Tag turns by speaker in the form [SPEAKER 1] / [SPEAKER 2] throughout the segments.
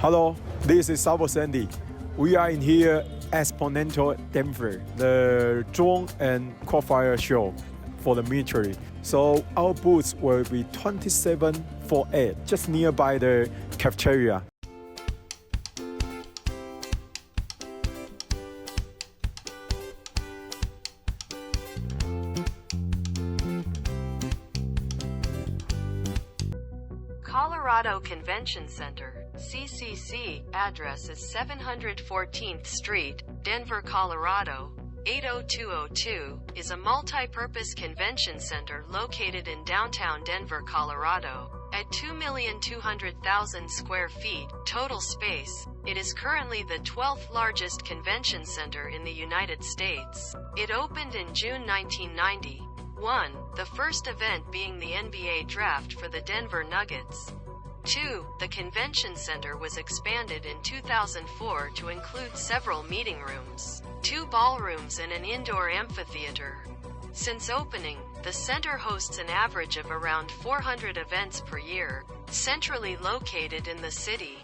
[SPEAKER 1] Hello, this is Salvos Andy. We are in here Xponential Denver, the drone and quadfire show for the military. So our booth will be 2748, just nearby the cafeteria.
[SPEAKER 2] Colorado Convention Center, CCC, address is 714th Street, Denver, Colorado, 80202, is a multi-purpose convention center located in downtown Denver, Colorado. At 2,200,000 square feet, total space, it is currently the 12th largest convention center in the United States. It opened in June 1990. 1. The first event being the NBA draft for the Denver Nuggets. 2. The convention center was expanded in 2004 to include several meeting rooms, 2 ballrooms and an indoor amphitheater. Since opening, the center hosts an average of around 400 events per year, centrally located in the city.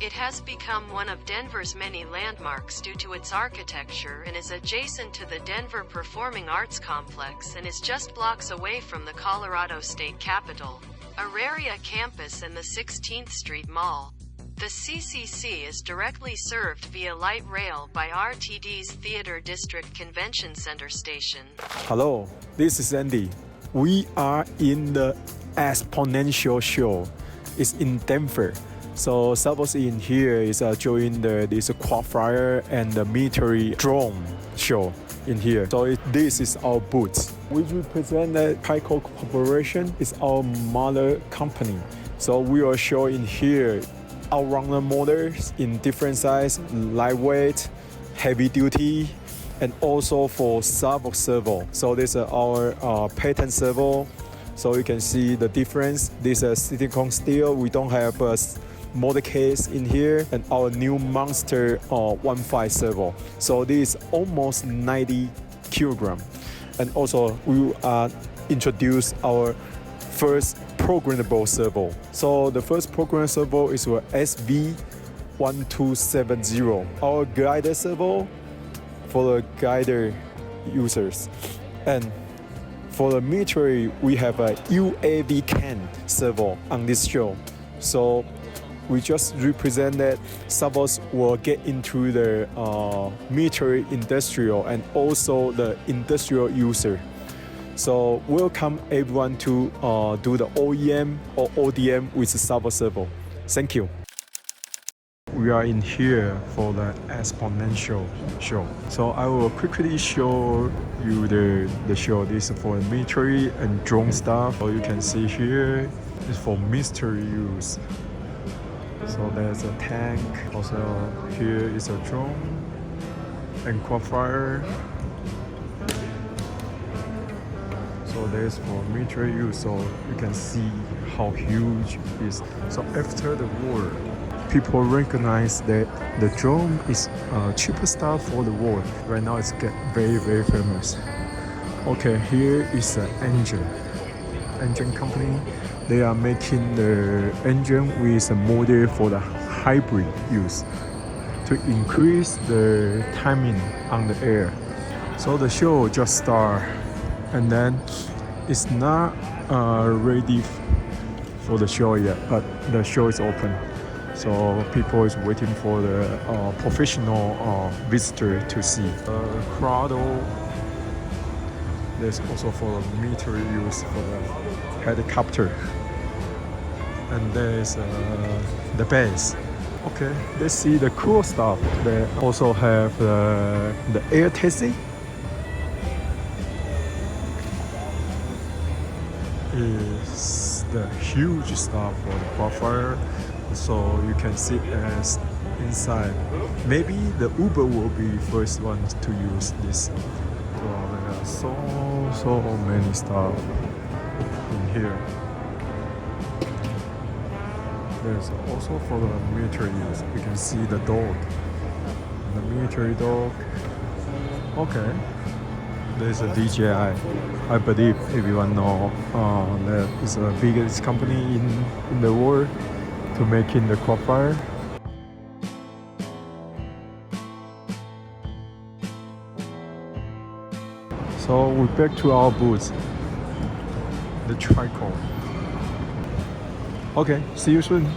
[SPEAKER 2] It has become one of Denver's many landmarks due to its architecture and is adjacent to the Denver Performing Arts Complex and is just blocks away from the Colorado State Capitol, Auraria campus and the 16th Street Mall. The CCC is directly served via light rail by RTD's Theater District Convention Center station.
[SPEAKER 1] Hello, this is Andy. We are in the Xponential show. It's in Denver. So Salvos in here is joining this quadfire and the military drone show in here. So this is our booth. We represent the Pico Corporation. It's our mother company. So we will show in here outrunner motors in different size, lightweight, heavy duty, and also for Savox servo. So this is our patent servo. So you can see the difference. This is silicone steel. We don't have a motor case in here, and our new monster 1.5 servo. So this is almost 90 kilogram. And also we introduce our first programable servo. So the first programmable servo is for SV1270, our guided servo for the guided users. And for the military, we have a UAVCan servo on this show. So we just represent that Salvos will get into the military industrial and also the industrial user. So welcome everyone to do the OEM or ODM with Salvos servo. Thank you. We are in here for the Xponential show. So I will quickly show you the show. This is for military and drone stuff. So you can see here is for military use. So there's a tank, also here is a drone and quadfire. So there's for military use, so you can see how huge it is. So after the war, people recognize that the drone is cheaper stuff for the war. Right now it's get very, very famous. Okay, here is the engine company. They are making the engine with a motor for the hybrid use to increase the timing on the air. So the show just started, and then it's not ready for the show yet, but the show is open. So people is waiting for the professional visitor to see. Crowd. There's also for military use for the helicopter. And there's the base. Okay, let's see the cool stuff. They also have the air taxi. Is the huge stuff for the quadfire. So you can sit as inside. Maybe the Uber will be first one to use this. So there are so many stuff in here. There's also for the military use. You can see the dog. The military dog. Okay. There's a DJI. I believe everyone know that is the biggest company in the world to making the quadfire. So we're back to our booth. The tricycle. Okay, see you soon.